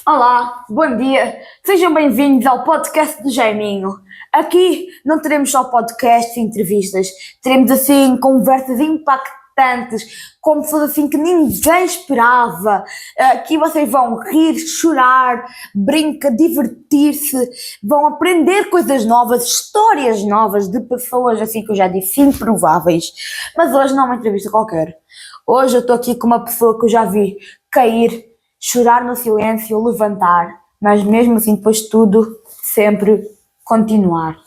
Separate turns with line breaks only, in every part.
Olá, bom dia, sejam bem-vindos ao podcast do Jaiminho. Aqui não teremos só podcasts e entrevistas, teremos assim conversas impactantes, com pessoas assim que ninguém esperava. Aqui vocês vão rir, chorar, brincar, divertir-se, vão aprender coisas novas, histórias novas de pessoas assim que eu já disse, improváveis. Mas hoje não é uma entrevista qualquer. Hoje eu estou aqui com uma pessoa que eu já vi cair, chorar no silêncio, levantar, mas mesmo assim, depois de tudo, sempre continuar.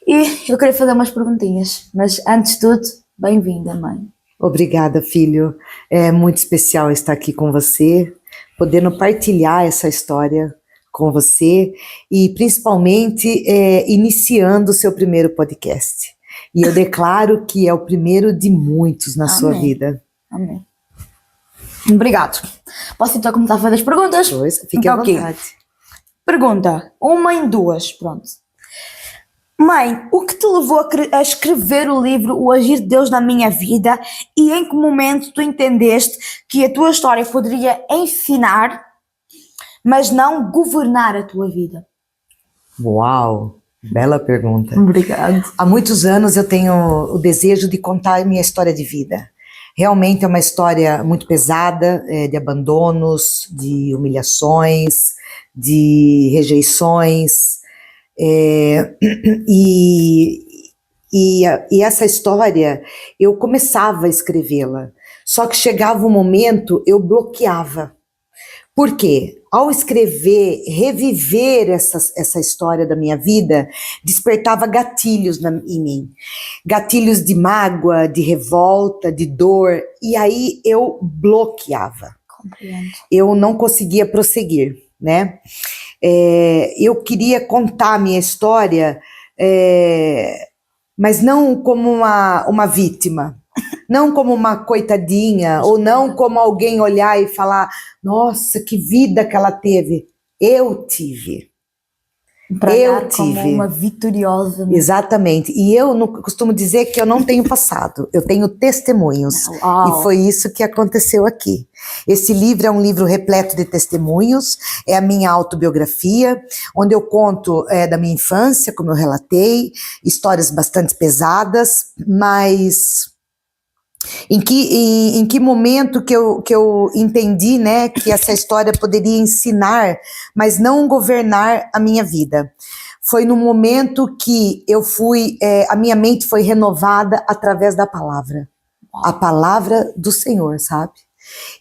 E eu queria fazer umas perguntinhas, mas antes de tudo, bem-vinda, mãe.
Obrigada, filho. É muito especial estar aqui com você, podendo partilhar essa história com você e principalmente iniciando o seu primeiro podcast. E eu declaro que é o primeiro de muitos na sua vida.
Amém. Obrigado. Posso então começar a fazer as perguntas?
Pois, fique à vontade.
Pergunta, uma em duas, pronto. Mãe, o que te levou a escrever o livro O Agir de Deus na Minha Vida e em que momento tu entendeste que a tua história poderia ensinar, mas não governar a tua vida?
Uau, bela pergunta.
Obrigado.
Há muitos anos eu tenho o desejo de contar minha história de vida. Realmente é uma história muito pesada, de abandonos, de humilhações, de rejeições. E essa história, eu começava a escrevê-la, só que chegava um momento, eu bloqueava. Por quê? Ao escrever, reviver essa história da minha vida, despertava gatilhos em mim. Gatilhos de mágoa, de revolta, de dor, e aí eu bloqueava.
Compreendo.
Eu não conseguia prosseguir, né? Eu queria contar a minha história, mas não como uma vítima, não como uma coitadinha, ou não como alguém olhar e falar, nossa, que vida que ela teve. Eu tive.
Como uma vitoriosa.
Exatamente. E eu não costumo dizer que eu não tenho passado, eu tenho testemunhos. E foi isso que aconteceu aqui. Esse livro é um livro repleto de testemunhos, é a minha autobiografia, onde eu conto da minha infância, como eu relatei, histórias bastante pesadas, mas em que momento que eu entendi, né, que essa história poderia ensinar, mas não governar a minha vida. Foi no momento que eu a minha mente foi renovada através da palavra. A palavra do Senhor, sabe?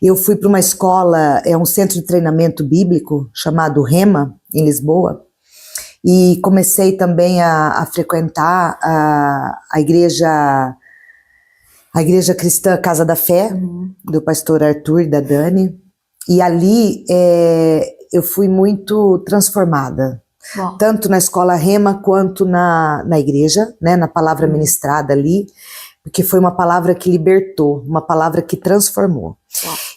Eu fui para uma escola, um centro de treinamento bíblico chamado Rema, em Lisboa, e comecei também a frequentar a igreja cristã Casa da Fé, do pastor Arthur e da Dani, e ali eu fui muito transformada, tanto na escola Rema quanto na igreja, né, na palavra ministrada ali, porque foi uma palavra que libertou, uma palavra que transformou.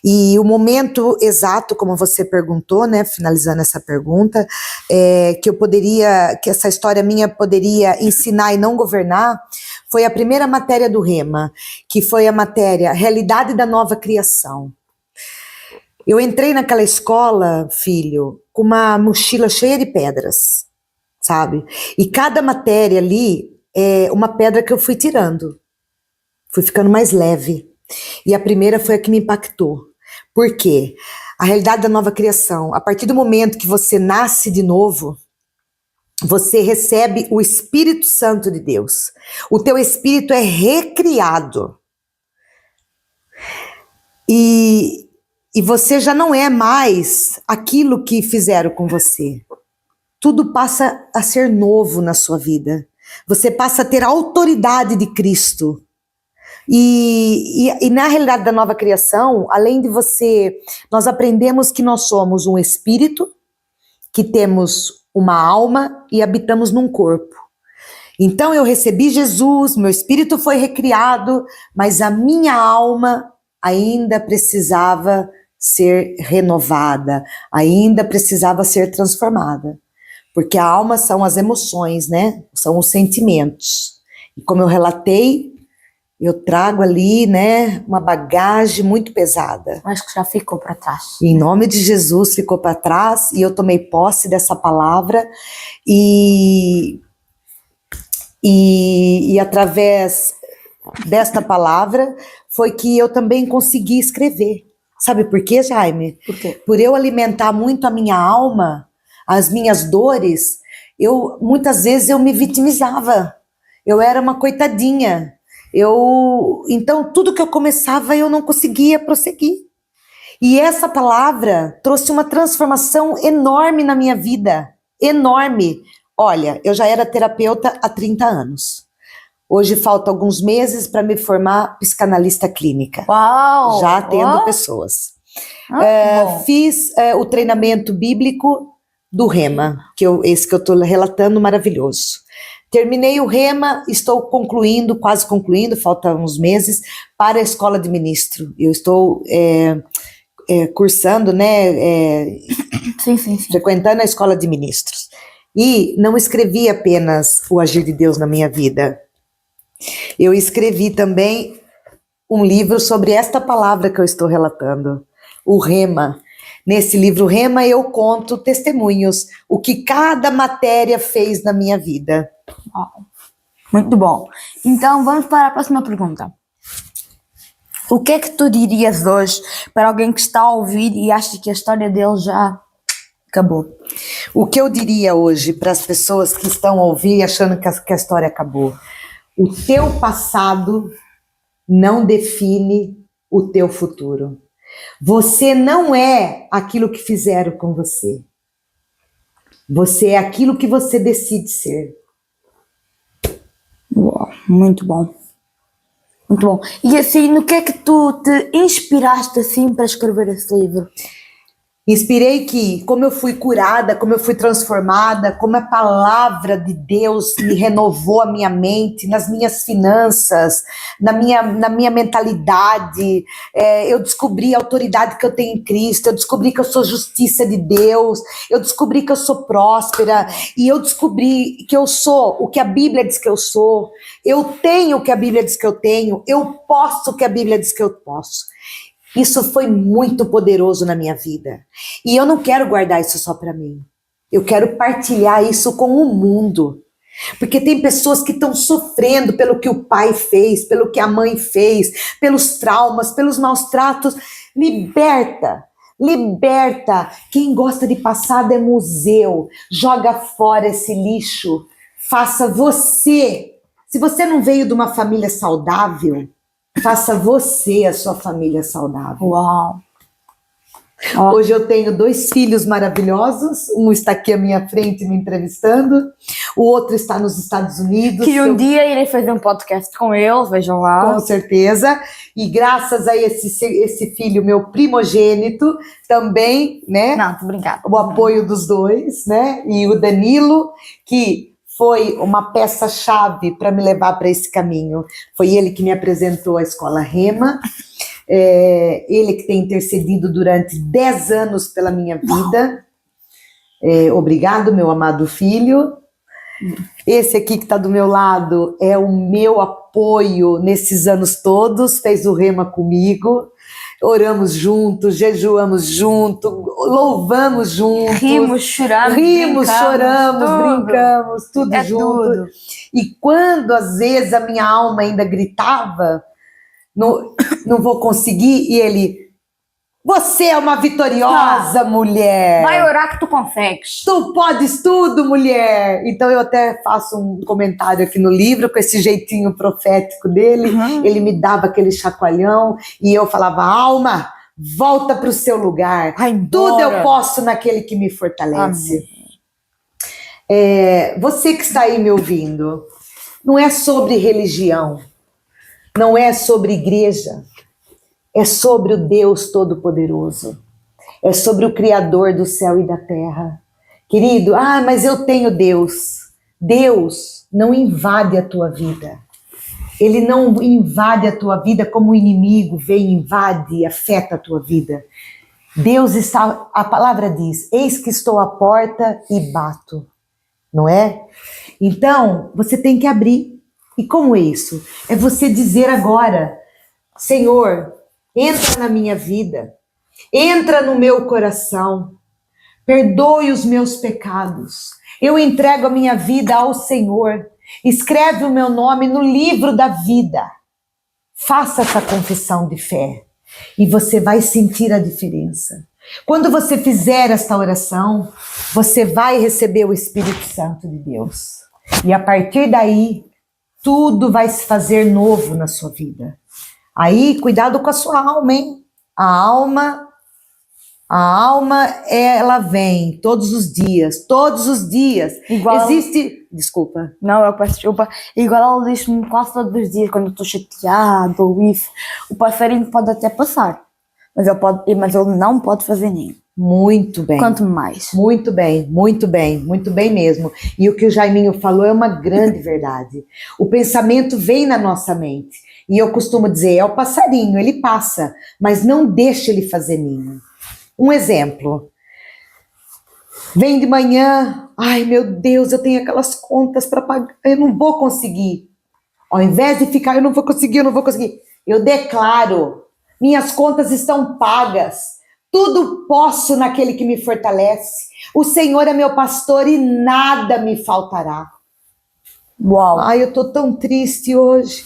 E o momento exato, como você perguntou, né, finalizando essa pergunta, que essa história minha poderia ensinar e não governar, foi a primeira matéria do Rema, que foi a matéria Realidade da Nova Criação. Eu entrei naquela escola, filho, com uma mochila cheia de pedras, sabe? E cada matéria ali é uma pedra que eu fui tirando. Fui ficando mais leve. E a primeira foi a que me impactou. Por quê? A realidade da nova criação. A partir do momento que você nasce de novo, você recebe o Espírito Santo de Deus. O teu espírito é recriado. E você já não é mais aquilo que fizeram com você. Tudo passa a ser novo na sua vida. Você passa a ter a autoridade de Cristo. E na realidade da nova criação, além de nós aprendemos que nós somos um espírito, que temos uma alma e habitamos num corpo. Então eu recebi Jesus, meu espírito foi recriado, mas a minha alma ainda precisava ser renovada, ainda precisava ser transformada. Porque a alma são as emoções, né? São os sentimentos. E como eu relatei, Eu trago ali, né, uma bagagem muito pesada.
Mas que já ficou para trás.
Em nome de Jesus ficou para trás e eu tomei posse dessa palavra e através desta palavra foi que eu também consegui escrever. Sabe por quê, Jaime?
Por quê?
Por eu alimentar muito a minha alma, as minhas dores, muitas vezes eu me vitimizava. Eu era uma coitadinha. Então, tudo que eu começava, eu não conseguia prosseguir. E essa palavra trouxe uma transformação enorme na minha vida. Enorme. Olha, eu já era terapeuta há 30 anos. Hoje faltam alguns meses para me formar psicanalista clínica.
Uau!
Já atendo pessoas. Fiz o treinamento bíblico do Rema, esse que eu estou relatando, maravilhoso. Terminei o Rema, estou concluindo, quase concluindo, faltam uns meses, para a escola de ministro. Eu estou cursando, né?
Sim.
Frequentando a escola de ministros. E não escrevi apenas o agir de Deus na minha vida. Eu escrevi também um livro sobre esta palavra que eu estou relatando, o Rema. Nesse livro Rema eu conto testemunhos, o que cada matéria fez na minha vida.
Muito bom. Então vamos para a próxima pergunta. O que é que tu dirias hoje para alguém que está a ouvir e acha que a história dele já acabou?
O que eu diria hoje para as pessoas que estão a ouvir achando que a história acabou? O teu passado não define o teu futuro. Você não é aquilo que fizeram com você. Você é aquilo que você decide ser.
Uau, muito bom. Muito bom. E assim, no que é que tu te inspiraste assim para escrever esse livro?
Inspirei que, como eu fui curada, como eu fui transformada, como a palavra de Deus me renovou a minha mente, nas minhas finanças, na minha mentalidade, eu descobri a autoridade que eu tenho em Cristo, eu descobri que eu sou justiça de Deus, eu descobri que eu sou próspera, e eu descobri que eu sou o que a Bíblia diz que eu sou, eu tenho o que a Bíblia diz que eu tenho, eu posso o que a Bíblia diz que eu posso. Isso foi muito poderoso na minha vida. E eu não quero guardar isso só para mim. Eu quero partilhar isso com o mundo. Porque tem pessoas que estão sofrendo pelo que o pai fez, pelo que a mãe fez, pelos traumas, pelos maus tratos. Liberta. Liberta. Quem gosta de passado é museu. Joga fora esse lixo. Faça você. Se você não veio de uma família saudável, faça você a sua família saudável.
Uau!
Hoje eu tenho 2 filhos maravilhosos. Um está aqui à minha frente me entrevistando. O outro está nos Estados Unidos.
Que um dia irei fazer um podcast com ele, vejam lá.
Com certeza. E graças a esse filho, meu primogênito, também, né?
Não, tô brincando.
O apoio dos dois, né? E o Danilo, que foi uma peça-chave para me levar para esse caminho. Foi ele que me apresentou a escola Rema, ele que tem intercedido durante 10 anos pela minha vida. Obrigado, meu amado filho. Esse aqui que está do meu lado é o meu apoio nesses anos todos, fez o Rema comigo. Oramos juntos, jejuamos juntos, louvamos juntos.
Rimos, choramos,
brincamos, tudo junto. Tudo. E quando às vezes a minha alma ainda gritava, não vou conseguir, e ele, você é uma vitoriosa mulher.
Vai orar que tu consegues.
Tu podes tudo, mulher. Então eu até faço um comentário aqui no livro, com esse jeitinho profético dele. Ele me dava aquele chacoalhão e eu falava, alma, volta para o seu lugar. Tudo eu posso naquele que me fortalece. Você que está aí me ouvindo, não é sobre religião, não é sobre igreja. É sobre o Deus Todo-Poderoso. É sobre o Criador do céu e da terra. Querido, mas eu tenho Deus. Deus não invade a tua vida. Ele não invade a tua vida como o inimigo vem, invade e afeta a tua vida. Deus está, a palavra diz, eis que estou à porta e bato. Não é? Então, você tem que abrir. E como é isso? É você dizer agora, Senhor, entra na minha vida, entra no meu coração, perdoe os meus pecados, eu entrego a minha vida ao Senhor, escreve o meu nome no livro da vida. Faça essa confissão de fé e você vai sentir a diferença. Quando você fizer esta oração, você vai receber o Espírito Santo de Deus. E a partir daí, tudo vai se fazer novo na sua vida. Aí, cuidado com a sua alma, hein? A alma, ela vem todos os dias.
Igual...
Existe... Desculpa.
Não, eu peço desculpa. Igual ela diz-me quase todos os dias, quando eu estou chateado ou isso, o passarinho pode até passar, mas ele não pode fazer ninho.
Muito bem.
Quanto mais.
Muito bem mesmo. E o que o Jaiminho falou é uma grande verdade. O pensamento vem na nossa mente. E eu costumo dizer, é o passarinho, ele passa, mas não deixa ele fazer ninho. Um exemplo. Vem de manhã, ai meu Deus, eu tenho aquelas contas para pagar, eu não vou conseguir. Ao invés de ficar, eu não vou conseguir, eu declaro, minhas contas estão pagas, tudo posso naquele que me fortalece. O Senhor é meu pastor e nada me faltará.
Uau!
Ai, eu tô tão triste hoje.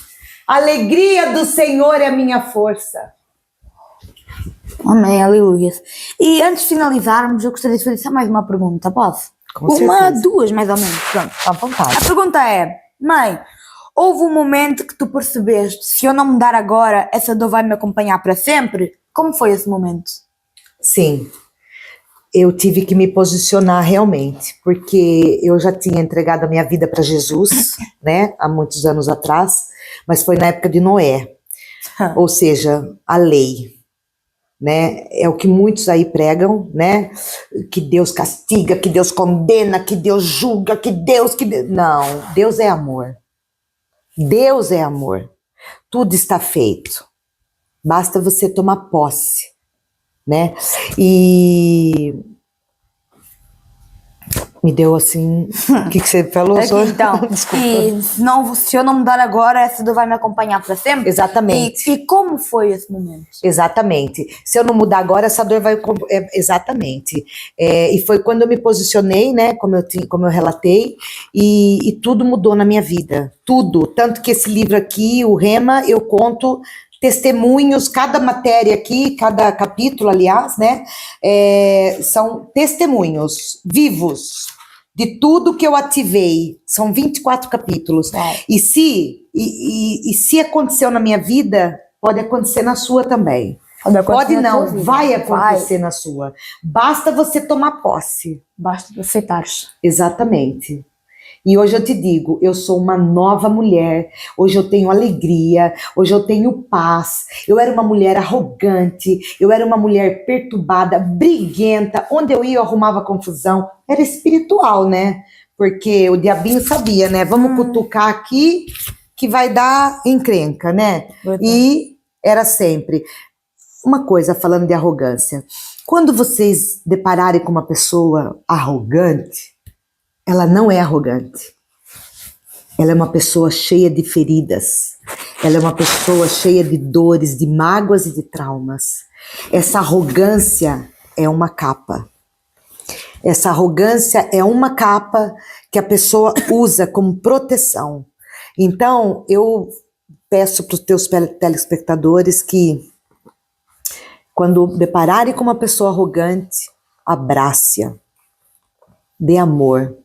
A alegria do Senhor é a minha força.
Amém, aleluia. E antes de finalizarmos, eu gostaria de fazer só mais uma pergunta, posso?
Com certeza.
Duas mais ou menos, pronto.
À vontade.
A pergunta é, mãe, houve um momento que tu percebeste, se eu não mudar agora, essa dor vai me acompanhar para sempre? Como foi esse momento?
Sim, eu tive que me posicionar realmente, porque eu já tinha entregado a minha vida para Jesus, né, há muitos anos atrás, mas foi na época de Noé, ou seja, a lei. Né? É o que muitos aí pregam, né? Que Deus castiga, que Deus condena, que Deus julga, Não, Deus é amor. Deus é amor. Tudo está feito. Basta você tomar posse, né? E me deu assim... O que você falou?
Então, se eu não mudar agora, essa dor vai me acompanhar para sempre?
Exatamente.
E como foi esse momento?
Exatamente. Se eu não mudar agora, essa dor vai... Exatamente. E foi quando eu me posicionei, né, como eu relatei, e tudo mudou na minha vida. Tudo. Tanto que esse livro aqui, o Rema, eu conto testemunhos, cada matéria aqui, cada capítulo, aliás, né, são testemunhos vivos de tudo que eu ativei. São 24 capítulos. E se aconteceu na minha vida, pode acontecer na sua também. Pode não, vai acontecer na sua. Basta você tomar posse.
Basta aceitar.
Exatamente. E hoje eu te digo, eu sou uma nova mulher, hoje eu tenho alegria, hoje eu tenho paz. Eu era uma mulher arrogante, eu era uma mulher perturbada, briguenta, onde eu ia eu arrumava confusão. Era espiritual, né? Porque o diabinho sabia, né? Vamos cutucar aqui que vai dar encrenca, né? E era sempre. Uma coisa, falando de arrogância, quando vocês depararem com uma pessoa arrogante, ela não é arrogante. Ela é uma pessoa cheia de feridas. Ela é uma pessoa cheia de dores, de mágoas e de traumas. Essa arrogância é uma capa. Essa arrogância é uma capa que a pessoa usa como proteção. Então, eu peço para os teus telespectadores que, quando depararem com uma pessoa arrogante, abrace-a. Dê amor.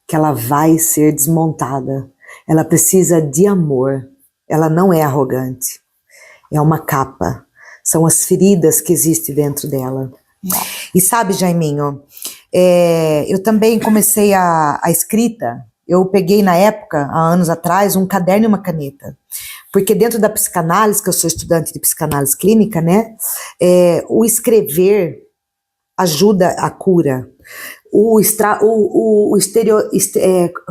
Que ela vai ser desmontada. Ela precisa de amor. Ela não é arrogante. É uma capa. São as feridas que existem dentro dela. E sabe, Jaiminho, eu também comecei a escrita. Eu peguei na época, há anos atrás, um caderno e uma caneta. Porque dentro da psicanálise, que eu sou estudante de psicanálise clínica, né? O escrever ajuda a cura.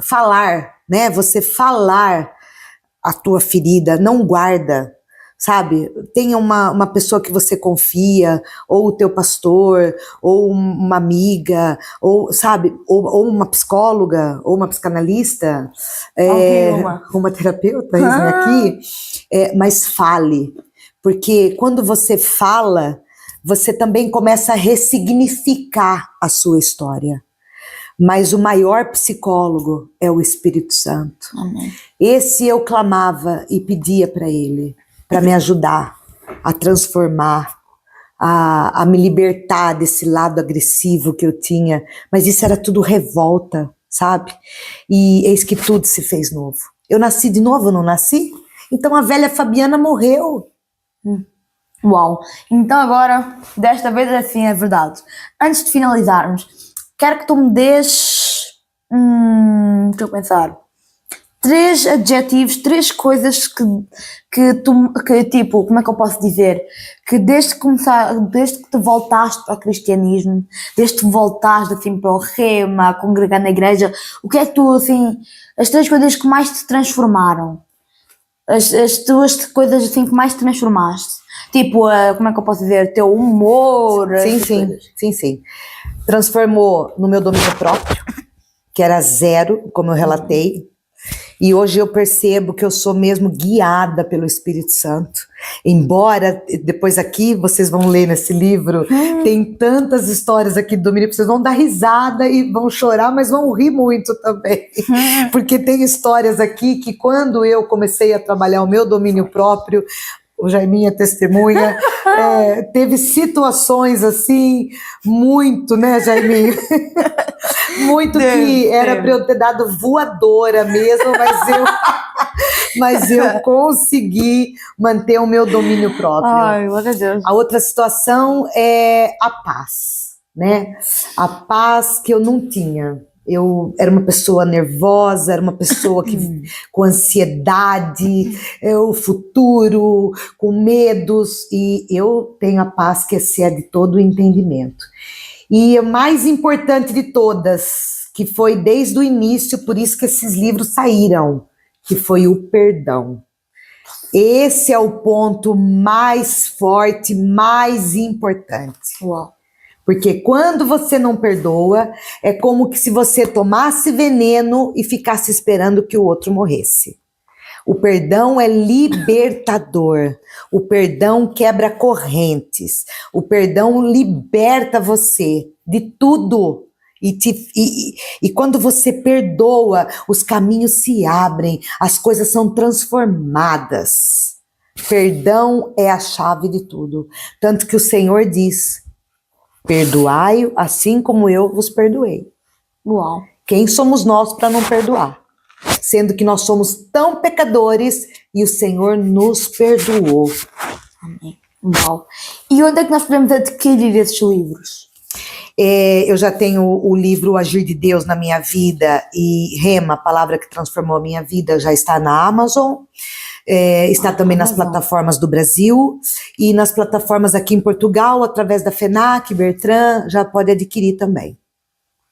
Falar, né? Você falar a tua ferida, não guarda, sabe? Tenha uma pessoa que você confia, ou o teu pastor, ou uma amiga, ou, sabe, ou uma psicóloga, ou uma psicanalista, uma terapeuta, aqui, mas fale. Porque quando você fala, você também começa a ressignificar a sua história. Mas o maior psicólogo é o Espírito Santo.
Amém.
Esse eu clamava e pedia para ele, para me ajudar a transformar, a me libertar desse lado agressivo que eu tinha. Mas isso era tudo revolta, sabe? E eis que tudo se fez novo. Eu nasci de novo, não nasci? Então a velha Fabiana morreu.
Uau! Então agora, desta vez assim é verdade. Antes de finalizarmos, quero que tu me des... deixa eu pensar. 3 adjetivos, 3 coisas que tipo, como é que eu posso dizer? Que desde que tu voltaste para o cristianismo, desde que voltaste assim para o rema, a congregar na igreja, o que é que tu, assim, as 3 coisas que mais te transformaram? As tuas coisas assim que mais te transformaste? Tipo, como é que eu posso dizer? Teu humor?
Sim. Transformou no meu domínio próprio, que era 0, como eu relatei. E hoje eu percebo que eu sou mesmo guiada pelo Espírito Santo. Embora, depois aqui, vocês vão ler nesse livro, tem tantas histórias aqui do domínio, vocês vão dar risada e vão chorar, mas vão rir muito também. Porque tem histórias aqui que quando eu comecei a trabalhar o meu domínio próprio, o Jaiminho é testemunha, teve situações assim, muito, né, Jaiminho? Muito que era para eu ter dado voadora mesmo, mas eu consegui manter o meu domínio próprio.
Ai, meu Deus.
A outra situação é a paz, né? A paz que eu não tinha. Eu era uma pessoa nervosa, era uma pessoa com ansiedade, o futuro, com medos, e eu tenho a paz que excede todo o entendimento. E a mais importante de todas, que foi desde o início, por isso que esses livros saíram, que foi o perdão. Esse é o ponto mais forte, mais importante.
Uau.
Porque quando você não perdoa, é como que se você tomasse veneno e ficasse esperando que o outro morresse. O perdão é libertador. O perdão quebra correntes. O perdão liberta você de tudo. E quando você perdoa, os caminhos se abrem, as coisas são transformadas. Perdão é a chave de tudo. Tanto que o Senhor diz: perdoai-o assim como eu vos perdoei.
Uau.
Quem somos nós para não perdoar? Sendo que nós somos tão pecadores e o Senhor nos perdoou.
Amém. Uau. E onde é que nós podemos adquirir esses livros?
Eu já tenho o livro O Agir de Deus na Minha Vida e Rema, a palavra que transformou a minha vida, já está na Amazon. Está também nas plataformas do Brasil e nas plataformas aqui em Portugal, através da FENAC, Bertrand, já pode adquirir também.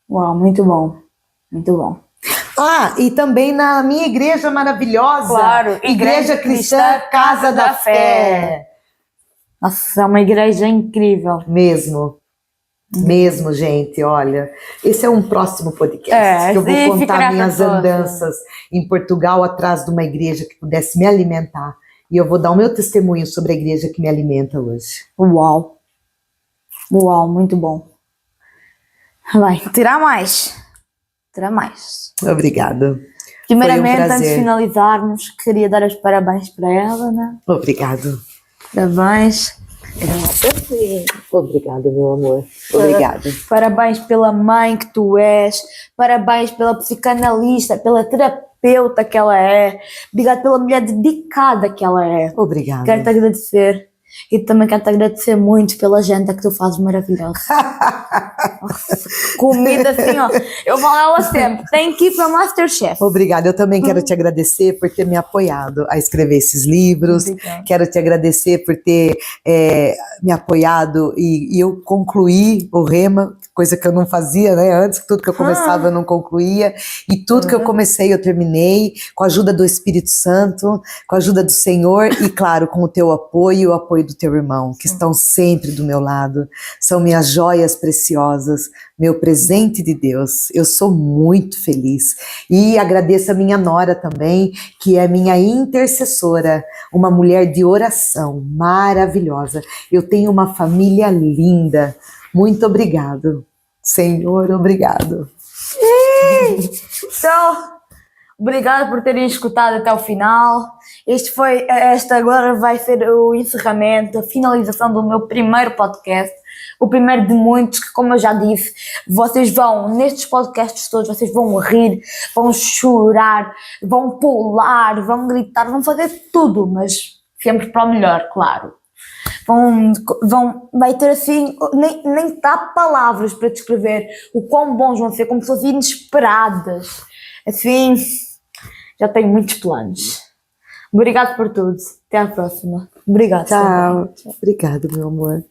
Uau, muito bom. Muito bom.
E também na minha igreja maravilhosa.
Claro, Igreja Cristã Casa da Fé. Nossa, é uma igreja incrível.
Mesmo, gente, olha, esse é um próximo podcast, que eu vou contar minhas andanças em Portugal atrás de uma igreja que pudesse me alimentar, e eu vou dar o meu testemunho sobre a igreja que me alimenta hoje.
Uau, muito bom. Vai, terá mais.
Obrigada.
Primeiramente, antes de finalizarmos, queria dar os parabéns para ela, né?
Obrigado.
Parabéns.
Obrigada, meu amor. Obrigada.
Parabéns pela mãe que tu és, parabéns pela psicanalista, pela terapeuta que ela é, obrigado pela mulher dedicada que ela é.
Obrigada.
Quero-te agradecer e também quero-te agradecer muito pela janta que tu fazes maravilhosa. Comida assim, ó. Eu falo ela sempre, tem que ir para Masterchef.
Obrigada, eu também quero te agradecer por ter me apoiado a escrever esses livros.
Obrigada.
Quero te agradecer por ter me apoiado e eu concluí o Rema, coisa que eu não fazia, né? Antes, tudo que eu começava eu não concluía, e tudo que eu comecei eu terminei, com a ajuda do Espírito Santo, com a ajuda do Senhor e, claro, com o teu apoio e o apoio do teu irmão, que estão sempre do meu lado, são minhas joias preciosas, meu presente de Deus. Eu sou muito feliz e agradeço a minha nora também, que é minha intercessora, uma mulher de oração maravilhosa. Eu tenho uma família linda. Muito obrigado, Senhor, obrigado.
Então, obrigado por terem escutado até o final. Este agora vai ser o encerramento, a finalização do meu primeiro podcast. O primeiro de muitos que, como eu já disse, vocês vão, nestes podcasts todos, vocês vão rir, vão chorar, vão pular, vão gritar, vão fazer tudo, mas sempre para o melhor, claro. Vai ter assim, nem dá palavras para descrever o quão bons vão ser, como pessoas inesperadas. Assim, já tenho muitos planos. Obrigado por tudo. Até à próxima. Obrigado.
Tchau. Obrigado, meu amor.